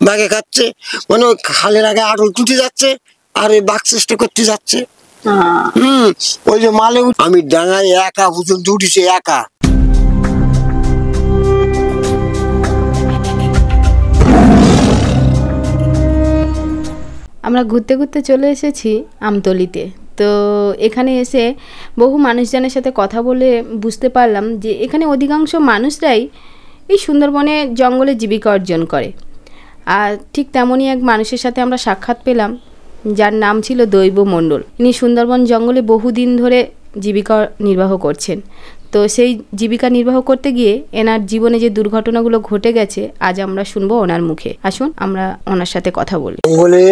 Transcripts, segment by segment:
বাঘে খাচ্ছে, মানে ওই খালের আগে আটল টুটে যাচ্ছে আর ওই বাঘ চেষ্টা করতে যাচ্ছে। ওই যে মালে আমি ডাঙায় একা পর্যন্ত উঠেছি, একা। আমরা ঘুরতে ঘুরতে চলে এসেছি আমতলিতে। তো এখানে এসে বহু মানুষজনের সাথে কথা বলে বুঝতে পারলাম যে এখানে অধিকাংশ মানুষরাই এই সুন্দরবনে জঙ্গলে জীবিকা অর্জন করে। আর ঠিক তেমনই এক মানুষের সাথে আমরা সাক্ষাৎ পেলাম, যার নাম ছিল দৈব মণ্ডল। ইনি সুন্দরবন জঙ্গলে বহুদিন ধরে জীবিকা নির্বাহ করছেন। তো সেই জীবিকা নির্বাহ করতে গিয়ে এনার জীবনে যে দুর্ঘটনাগুলো ঘটে গেছে আজ আমরা শুনবো ওনার মুখে। আসুন আমরা ওনার সাথে কথা বলি। জঙ্গলে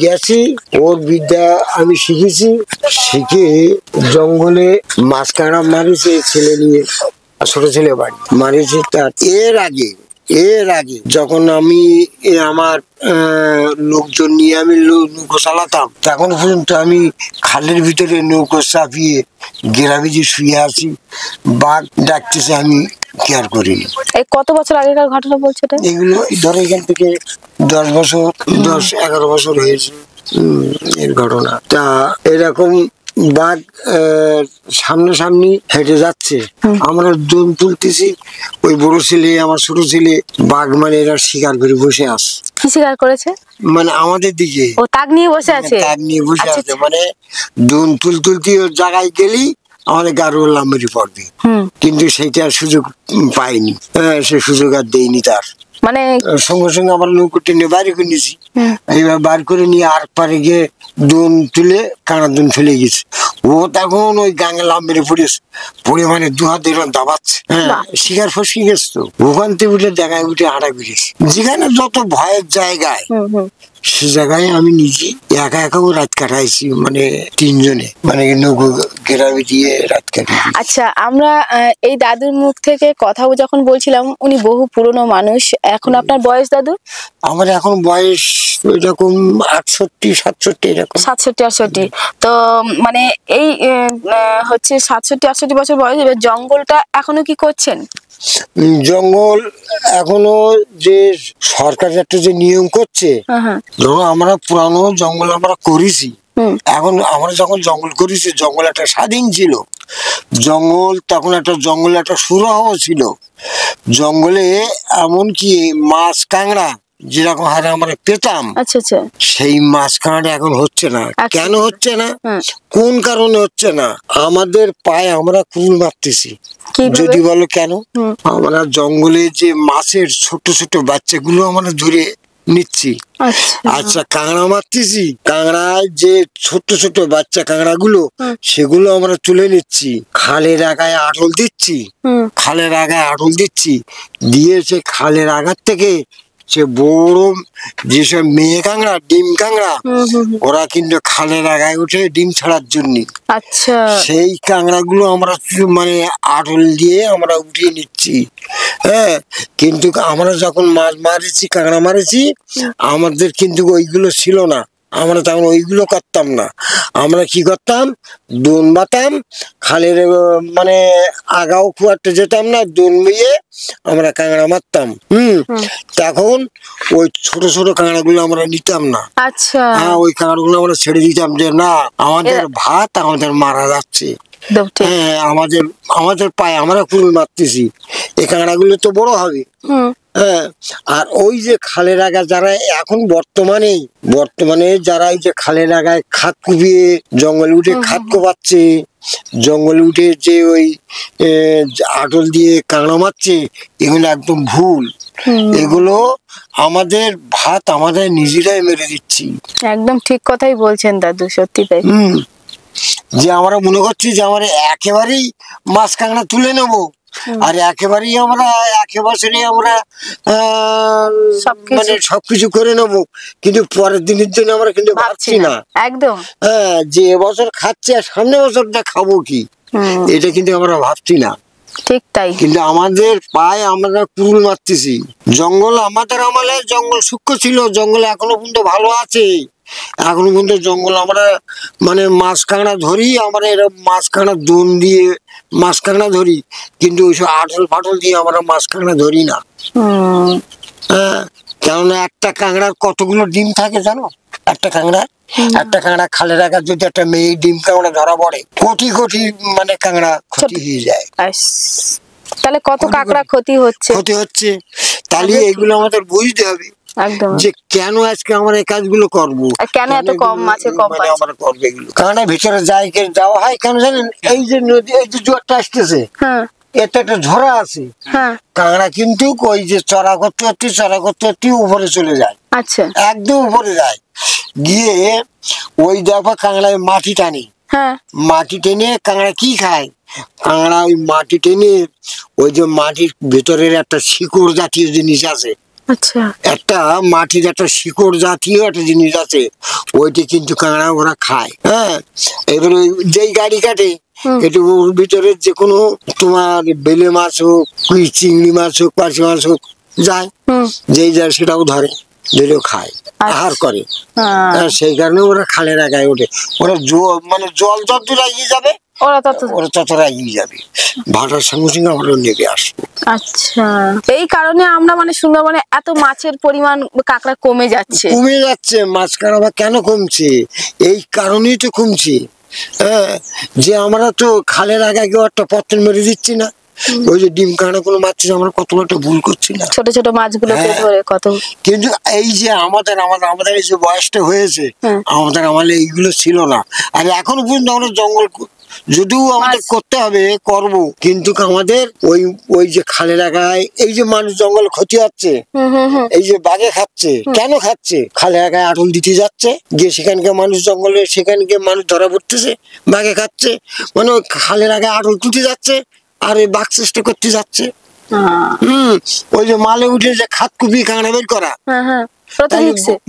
গেছি, ওর বিদ্যা আমি শিখেছি, শিখে জঙ্গলে মাছ কাঁকড়া মারিছে ছেলে নিয়ে, ছোট ছেলে বাড়ি মারিছে। তার এর আগে যখন আমি আমার লোকজন নিয়ে আমি নৌকো চালাতাম, তখন পর্যন্ত আমি খালের ভিতরে নৌকো চাপিয়ে গ্রামে যে শুয়ে আছি, বাঘ ডাকতেছে, আমি কেয়ার করিনি। এই কত বছর আগেকার ঘটনা বলছো? এগুলো ধরো এখান থেকে 10-11 বছর হয়েছে এর ঘটনা। তা এরকম বাঘ সামনাসামনি হেঁটে যাচ্ছে, আমরা দোন তুলতেছি, ওই বড় ছেলে আমার ছোট ছেলে বাঘ মানে এরা শিকার করে বসে আছে। কি শিকার করেছে? মানে আমাদের দিকে ও তাক নিয়ে বসে আছে। তাক নিয়ে বসে আছে, মানে দোন তুলতে ওর জায়গায় গেলি আমাদের গাড়ো লাম্বারি পড়বে, কিন্তু সেইটা সুযোগ পাইনি, সে সুযোগ আর দেয়নি তার। মানে সঙ্গে সঙ্গে আমরা নৌকো টেনে বাইরে করে নিয়েছি, এইবার বার করে নিয়ে আর পারে গিয়ে দোন তুলে কাঁড়া দোন ফেলে গেছে। ও তখন ওই গাঙে লাভ মেরে পড়েছে, পড়ে মানে 2 হাত এরকম দাবাচ্ছে। শিকার ফসকে গেছে, তো ওখান থেকে উঠে দেখায় উঠে হাঁটা বেরিয়েছে। যেখানে যত ভয়ের জায়গায় সে জায়গায় আমি নিজে একা একাও রাত কাটাইছি, মানে 3 জনে, মানে নৌকো গ্রামে দিয়ে রাত কাটাই। আচ্ছা, আমরা এই দাদুর মুখ থেকে কথা যখন বলছিলাম, উনি বহু পুরনো মানুষ। এখন আপনার বয়স দাদু? আমার এখন বয়স এরকম 68-67 এরকম। 67-68। তো মানে এই হচ্ছে 67-68 বছর বয়স। জঙ্গলটা এখনো কি করছেন? জঙ্গল এখনো যে সরকার একটা যে নিয়ম করছে, ধরো আমরা পুরানো জঙ্গল আমরা করেছি, এখন আমরা যখন জঙ্গল করেছি, জঙ্গল একটা স্বাধীন ছিল, জঙ্গল তখন একটা জঙ্গলে একটা সুরাহ ছিল। জঙ্গলে এমনকি মাছ কাঁকড়া যেরকম হারে আমরা পেতাম, সেই মাছ কাঁকড়া এখন হচ্ছে না। কেন হচ্ছে না, কোন কারণে হচ্ছে না? আমাদের পায়ে আমরা কুল মারতেছি। যদি বলো কেন? আমরা জঙ্গলে যে মাছের ছোট ছোট বাচ্চাগুলো আমরা ধরে নিচ্ছি। আচ্ছা, কাঁকড়া মারতেছি, কাঁকড়ায় যে ছোট ছোট বাচ্চা কাঁকড়া গুলো, সেগুলো আমরা তুলে নিচ্ছি, খালের আগায় আটল দিচ্ছি, দিয়ে সে খালের আগার থেকে সে বড় যেসব মেয়ে কাঁকড়া, ডিম কাঁকড়া, ওরা কিন্তু খালের আগায় উঠে ডিম ছাড়ার জন্য। আচ্ছা, সেই কাঁকড়া গুলো আমরা মানে আটল দিয়ে আমরা উঠিয়ে নিচ্ছি। কিন্তু আমরা যখন মাছ মারিছি, কাঁকড়া মারিছি, আমাদের কিন্তু ওইগুলো ছিল না, আমরা তখন ওইগুলো করতাম না। আমরা কি করতাম, দোন বাতাম, খালের মানে আগাও খুব একটা যেতাম না, দোন মিয়ে আমরা কাঁকড়া মারতাম। তখন ওই ছোট ছোট কাঁকড়া গুলো আমরা নিতাম না। আচ্ছা, ওই কাঁকড়া গুলো আমরা ছেড়ে দিতাম, যে না, আমাদের ভাত আমাদের মারা যাচ্ছে, আমাদের পায়ে আমরা কুল মারতেছি, এই কাঁকড়া গুলো তো বড় হবে। আর ওই যে খালের আগা যারা এখন বর্তমানে যারা এই যে খালের আগায় খাত কুপিয়ে জঙ্গলে উঠে খাত কোপাচ্ছে, জঙ্গলে উঠে যে ওই আটল দিয়ে কাঁকড়া মারছে, এগুলো একদম ভুল। এগুলো আমাদের ভাত আমাদের নিজেরাই মেরে দিচ্ছি। একদম ঠিক কথাই বলছেন দাদু, সত্যি তাই। যে আমরা মনে করছি যে আমরা একেবারেই মাছ কাঁকড়া তুলে নেবো, আর একেবারেই আমরা একেবারেই আমরা মানে সবকিছু করে নেবো, কিন্তু পরের দিনের জন্য আমরা কিন্তু ভাবছি না একদম। যে এবছর খাচ্ছি আর সামনে বছরটা খাবো কি, এটা কিন্তু আমরা ভাবছি না। ঠিক তাই, কিন্তু আমাদের পায়ে আমরা কুড়ুল মারতেছি। জঙ্গল আমাদের আমলে জঙ্গল সূক্ষ্ম ছিল, জঙ্গল এখনো পর্যন্ত ভালো আছে, এখনো পর্যন্ত জঙ্গল আমরা মানে মাছ কাঁকড়া ধরি, আমরা এরকম মাছ কাঁকড়া দোন দিয়ে মাছ কাঁকড়া ধরি, কিন্তু ওইসব আটল ফাটল দিয়ে আমরা মাছ কাঁকড়া ধরি না। কেননা একটা কাঁকড়ার কতগুলো ডিম থাকে জানো? একটা কাঁকড়া খালে রাখা যদি একটা মেয়ে ডিম কাঁকড়া ধরা পড়ে, কোটি কোটি মানে কাঁকড়া ক্ষতি হয়ে যায়। তাহলে কত কাঁকড়া ক্ষতি হচ্ছে। তাহলে এগুলো আমাদের বুঝতে হবে যে কেন আজকে আমরা এই কাজগুলো করবো, কেন এত কম মাছে কম পাচ্ছি আমরা করবো এগুলো। কাঁকড়া ভিতরে যাওয়া হয় কেন জানেন? এই যে নদী, এই যে জোয়ারটা আসতেছে, এতে একটা ঝরা আছে, কাঁকড়া কিন্তু ওই যে চড়া করতে উপরে চলে যায়। আচ্ছা, একদম উপরে যায়, গিয়ে ওই দেখো কাঁকড়ায় মাটি টানে, মাটি টেনে কাঁকড়া কি খায়? কাঁকড়া ওই মাটি টেনে ওই যে মাটির ভেতরের একটা শিকড় জাতীয় জিনিস আছে, একটা মাটির একটা শিকড় জাতীয় একটা জিনিস আছে, ওইটা কিন্তু কাঁকড়া ওরা খায়। হ্যাঁ, এবারে যেই গাড়ি কাটে একটু ওর ভিতরে যে কোনো তোমার বেলে মাছ হোক, চিংড়ি মাছ হোক, পার্শে মাছ হোক, যায়, যেই যায় সেটাও ধরেও খায়, আহার করে। সেই কারণে ওরা খালে রাখায় ওঠে। ওরা মানে জল যত এগিয়ে যাবে ওরা ততটা এগিয়ে যাবে, ভাটার সঙ্গে সঙ্গে আমরা নেমে আসবো। আচ্ছা, এই কারণে আমরা মানে সুন্দরবনে এত মাছের পরিমাণ কাঁকড়া কমে যাচ্ছে। মাছ কাঁকড়া কেন কমছে? এই কারণেই তো কমছে। হ্যাঁ, যে আমরা তো খালের আগে একটা পত্তন মেরে দিচ্ছি না, ওই যে ডিম কাঁকড়া কোনো মাছ আমরা কত একটা ভুল করছি না, ছোট ছোট মাছগুলোকে ধরে কত। কিন্তু এই যে আমাদের এই যে বয়সটা হয়েছে, আমাদের আমলে এইগুলো ছিল না। আর এখনো পর্যন্ত আমরা জঙ্গল যদিও আমাদের করতে হবে, করব, কিন্তু আমাদের ওই যে খালে রাখায় এই যে মানুষ জঙ্গল ক্ষতি হচ্ছে, এই যে বাঘে খাচ্ছে, কেন খাচ্ছে? খালে রাখায় আটল দিতে যাচ্ছে, গিয়ে সেখানকার মানুষ জঙ্গলে সেখানকে মানুষ ধরা পড়তেছে, বাঘে খাচ্ছে, মানে ওই খালে রাখায় আটল তুলতে যাচ্ছে আর ওই বাঘ চেষ্টা করতে যাচ্ছে। ওই যে মালে উঠে যে খাত কুপি কাঁকড়া বের করা,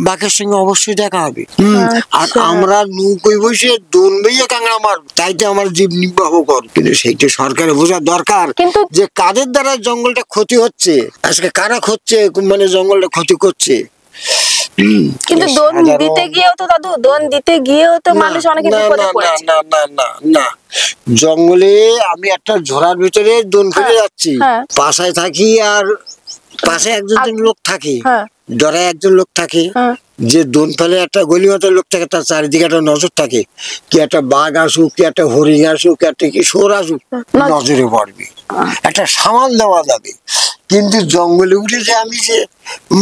বাঘের সঙ্গে অবশ্যই দেখা হবে। আর আমরা নৌকোয় বসে দোন বেয়ে কাঁকড়া মারব, তাইতে আমার জীব নির্বাহ কর। কিন্তু সেইটা সরকারের বোঝা দরকার যে কাদের দ্বারা জঙ্গলটা ক্ষতি হচ্ছে, আজকে কারা হচ্ছে, মানে জঙ্গলটা ক্ষতি করছে। কিন্তু দোন দিতে গিয়েও তো দাদু, দোন দিতে গিয়েও তো মানুষ অনেকে বিপদে পড়েছে। না, জঙ্গলে আমি একটা ঝোড়ার ভিতরে দোন ফেলে যাচ্ছি, পাশায় থাকি, আর পাশে একজন লোক থাকে, ডরায় একজন লোক থাকে, যে দোন ফেলে একটা গলিমাতার লোক থাকে, তার চারিদিকে একটা নজর থাকে, কি একটা বাঘ আসুক, কি একটা হরিণ আসুক, একটা কিশোর আসুক, নজরে পড়বে, একটা সামাল দেওয়া যাবে। কিন্তু জঙ্গলে উঠে যে আমি যে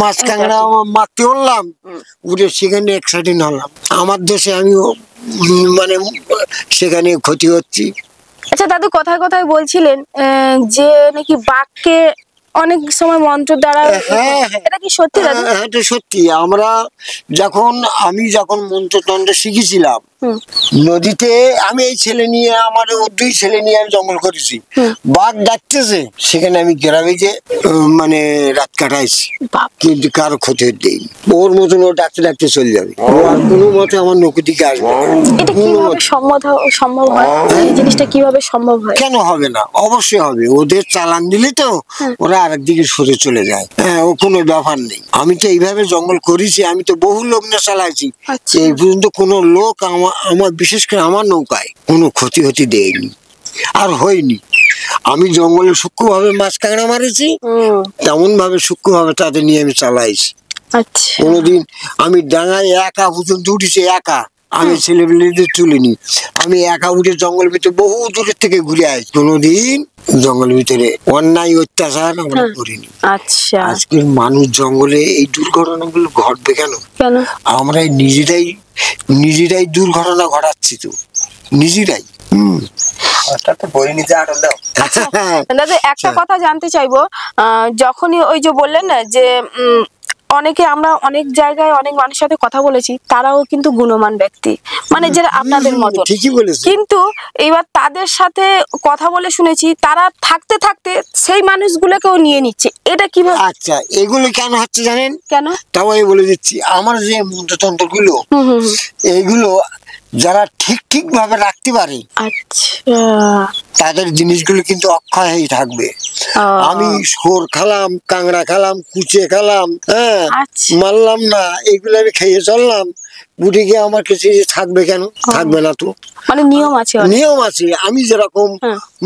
মাছ কাঁকড়া মারতে উঠলাম, উঠে সেখানে এক্সাইটেড হলাম, আমার দেশে আমিও মানে সেখানে ক্ষতি হচ্ছি। আচ্ছা দাদু, কথায় কথায় বলছিলেন যে নাকি বাঘকে অনেক সময় মন্ত্র দ্বারা, এটা কি সত্যি দাদু? এটা সত্যি। আমি যখন মন্ত্রতন্ত্র শিখেছিলাম নদীতে, আমি এই ছেলে নিয়ে, আমার দুই ছেলে নিয়ে আমি জঙ্গল করেছি, বাঘ ডাকতেছে, সেখানে আমি গ্রামে যে মানে রাত কাটাইছি, কিন্তু কারো ক্ষতি দেয়নি। ওর মতন ও ডাকতে ডাকতে চলে যাবে, ও আর কোনো মতে আমার নৌকো দিকে আসবে। এটা কিভাবে সম্ভব হয়? এই জিনিসটা কিভাবে সম্ভব হয়? কেন হবে না? অবশ্যই হবে। ওদের চালান দিলে তো ওরা আরেক দিকে সরে চলে যায়। হ্যাঁ, ও কোনো ব্যাপার নেই। আমি তো এইভাবে জঙ্গল করেছি, আমি তো বহু লোক নিয়ে চালাইছি, এই পর্যন্ত কোনো লোক আমার বিশেষ করে আমার নৌকায় কোনো ক্ষতি হতে দেয়নি, আর হয়নি। আমি জঙ্গলে সূক্ষ্মভাবে মাছ কাঁকড়া মারেছি, তেমন ভাবে সূক্ষ্মভাবে তাদের নিয়ে আমি চালাইছি। কোনোদিন আমি ডাঙায় একা পর্যন্ত উঠেছি, একা, আমি ছেলেমেয়েদের তুলিনি, আমি একা উঠে জঙ্গল ভিতরে বহু দূরের থেকে ঘুরে আসি, কোনোদিন জঙ্গলের ভিতরে অন্যায় অত্যাচার আমরা করিনি। আজকের মানুষ জঙ্গলে এই দুর্ঘটনাগুলো ঘটবে কেন? আমরা নিজেরাই দুর্ঘটনা ঘটাচ্ছি, তো নিজেরাই। দাদা, একটা কথা জানতে চাইবো, যখনই ওই যে বললেন না যে আমরা অনেক জায়গায় অনেক মানুষের সাথে কথা বলেছি, তারাও কিন্তু গুণমান ব্যক্তি, মানে যারা আপনাদের মতো, কিন্তু এবার তাদের সাথে কথা বলে শুনেছি তারা থাকতে থাকতে সেই মানুষগুলোকেও নিয়ে নিচ্ছে, এটা কিভাবে? আচ্ছা, এগুলো কেন হচ্ছে জানেন? কেন? তাও আমি বলে দিচ্ছি। আমার যে মন্ত্রতন্ত্র গুলো, এইগুলো যারা ঠিক ভাবে রাখতে পারে, তাদের জিনিসগুলো কিন্তু অক্ষয় হয়ে থাকবে। আমি শোর খালাম, কাঁকড়া খালাম, কুচে খালাম, হ্যাঁ, মারলাম না, এগুলো আমি খেয়ে চললাম, উঠে গিয়ে আমার কাছে থাকবে কেন? থাকবে না তো। মানে নিয়ম আছে, নিয়ম আছে। আমি যেরকম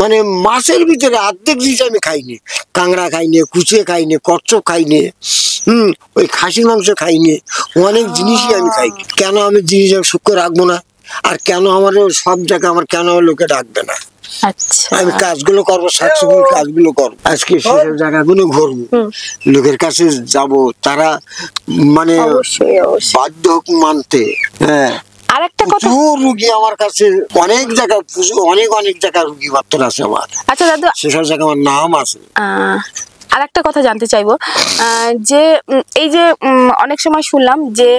মানে মাছের ভিতরে অর্ধেক জিনিস আমি খাইনি, কাঁকড়া খাইনি, কুচে খাইনি, কচ্ছপ খাইনি, ওই খাসি মাংস খাইনি, অনেক জিনিসই আমি খাইনি। কেন আমি জিনিস সূক্ষ্ম রাখবো না? আর কেন আমার সব জায়গায় আমার কেন লোকে ডাকবে না? আচ্ছা, আমি কাজগুলো করবো, সাকসেসফুল কাজগুলো করবো। আজকে সেসব জায়গাগুলো ঘুরবো, লোকের কাছে যাব, তারা মানে বাধ্য হোক মানতে। হ্যাঁ, আরেকটা কথা, প্রচুর রুগী আমার কাছে, অনেক জায়গায় অনেক জায়গায় রুগী মাত্র আছে আমার। আচ্ছা দাদু, সেসব জায়গায় আমার নাম আছে। আরেকটা কথা জানতে চাইবো, যে এই যে অনেক সময় শুনলাম যে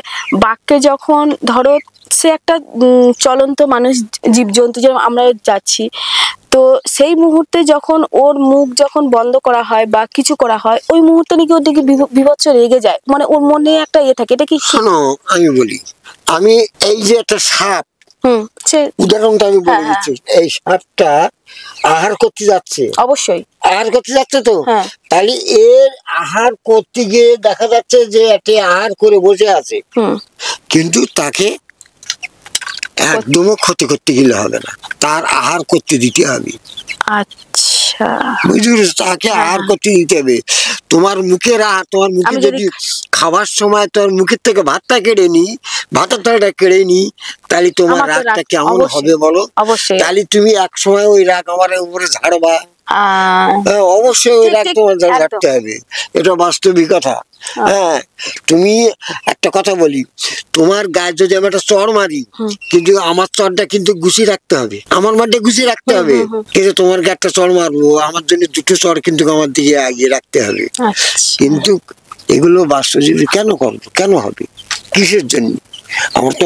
বাঘকে যখন ধরো সে একটা চলন্ত মানুষ, জীবজন্তু, যেমন আমরা যাচ্ছি, তো সেই মুহূর্তে যখন ওর মুখ যখন বন্ধ করা হয় বা কিছু করা হয়, ওই মুহূর্তে নাকি ওর দিকে বিভৎস রেগে যায়, মানে ওর মনে একটা ইয়ে থাকে। এটা কি? শোনো, আমি বলি, আমি এই যে একটা সাপ, উদাহরণটা আমি বলে দিচ্ছি। এই সাপটা আহার করতে যাচ্ছে, অবশ্যই আহার করতে যাচ্ছে, তো তাহলে এর আহার করতে গিয়ে দেখা যাচ্ছে যে এটি আহার করে বসে আছে, কিন্তু তাকে একদমই ক্ষতি করতে গেলে হবে না, তার আহার করতে দিতে হবে। আচ্ছা, বুঝলি, তাকে আহার করতে দিতে হবে। তোমার মুখের আহার, তোমার মুখে যদি খাবার সময় তোমার মুখের থেকে ভাতটা কেড়ে নি, ভাতের থালাটা কেড়ে নি, তাহলে তোমার রাগটা কেমন হবে বলো? তাহলে তুমি এক সময় ওই রাগ আমার উপরে ঝাড়বা, অবশ্যই ওই রাগ তোমার ঝাড়তে হবে, এটা বাস্তবিকতা। হ্যাঁ, তুমি একটা কথা বলি, তোমার গায়ে যদি আমি একটা চড় মারি, কিন্তু আমার চড়টা কিন্তু গুছিয়ে রাখতে হবে, আমার মাঠে গুছিয়ে রাখতে হবে। কিন্তু তোমার গায়ে একটা চড় মারবো, আমার জন্য দুটো চড় কিন্তু আমার দিকে আগিয়ে রাখতে হবে। কিন্তু এগুলো বাস্তবজীবী কেন করবো, কেন হবে, কিসের জন্য? আমার তো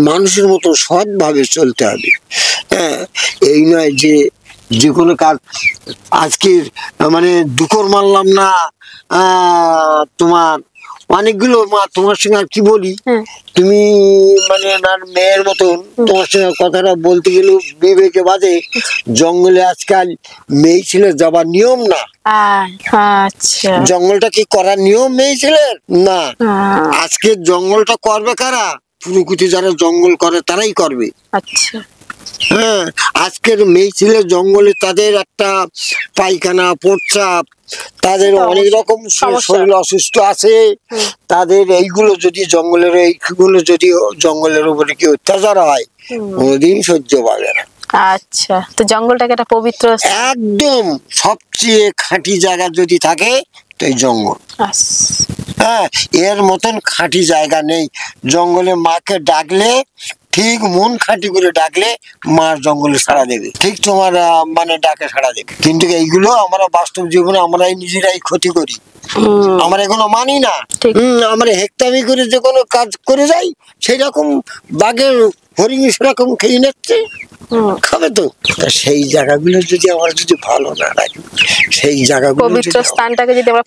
মানুষের মতো সৎভাবে চলতে হবে। হ্যাঁ, এই নয় যে যে কোনো কাজ আজকের মানে দুকর মারলাম না, তোমার অনেকগুলো মা, তোমার সঙ্গে আর কি বলি, তুমি মানে মেয়ের মতন তোমার সঙ্গে কথাটা বলতে গেলে বিবেকে বাদে, জঙ্গলে আজকাল মেয়ে ছেলে যাবার নিয়ম না। জঙ্গলটা কি করার নিয়ম মেয়ে ছেলের না। আজকে জঙ্গলটা করবে কারা? প্রকৃতি যারা জঙ্গল করে তারাই করবে। আচ্ছা, হ্যাঁ, আজকের মেয়ে ছেলে জঙ্গলে তাদের একটা পায়খানা, প্রস্রাব, তাদের অনেক রকম শরীর অসুস্থ আছে, তাদের এইগুলো যদি জঙ্গলের উপরে কি অত্যাচার হয়, কোনোদিন সহ্য পাবে না। আচ্ছা, তো জঙ্গলটাকে একটা পবিত্র, একদম সবচেয়ে খাঁটি জায়গা যদি থাকে তো এই জঙ্গল। হ্যাঁ, এর মতন খাঁটি জায়গা নেই। জঙ্গলে মাকে ডাকলে, ঠিক মন খাঁটি করে ডাকলে মা জঙ্গলে সাড়া দেবে, ঠিক তোমার মানে ডাকে সাড়া দেবে। কিন্তু এইগুলো আমরা বাস্তব জীবনে আমরাই নিজেরাই ক্ষতি করি, আমরা এগুলো মানি না। আমরা হেক্তামি করে যে কোনো কাজ করে যাই, সেই রকম বাঘের হরিণ সেরকম খেয়ে নিচ্ছে, খাবে তো। সেই জায়গাগুলো যদি আমরা যদি ভালো না রাখি, সেই জায়গাগুলো পবিত্র স্থানটাকে যদি আমরা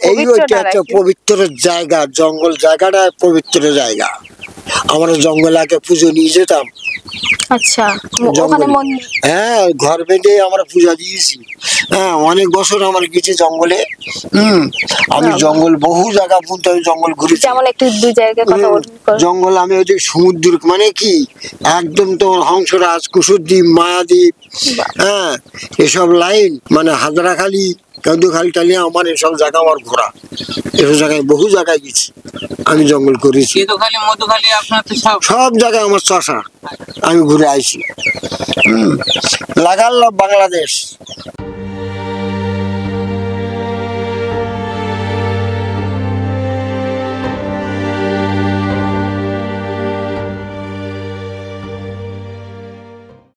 পবিত্র জায়গা, জঙ্গল জায়গাটা পবিত্র জায়গা। আমরা জঙ্গলে আগে পুজো নিয়ে যেতাম। আচ্ছা, হ্যাঁ, ঘর বেঁধে আমরা পূজা দিয়েছি। হ্যাঁ, অনেক বছর আমার গেছে জঙ্গলে। আমি জঙ্গল বহু জায়গা পর্যন্ত আমি জঙ্গল ঘুরেছি। জঙ্গল আমি ওই যে সমুদ্র মানে কি একদম তোমার হংসরাজ, কুসুদ্বীপ, মায়াদ্বীপ, হ্যাঁ, এসব লাইন মানে হাজরাখালি, কাদুখালি টালি, আমার এসব জায়গা আমার ঘোরা, এসব জায়গায় বহু জায়গায় গেছি আমি, জঙ্গল করেছি। সব জায়গায় আমার চষা, আমি ঘুরে আইছি। লাগাল বাংলাদেশ।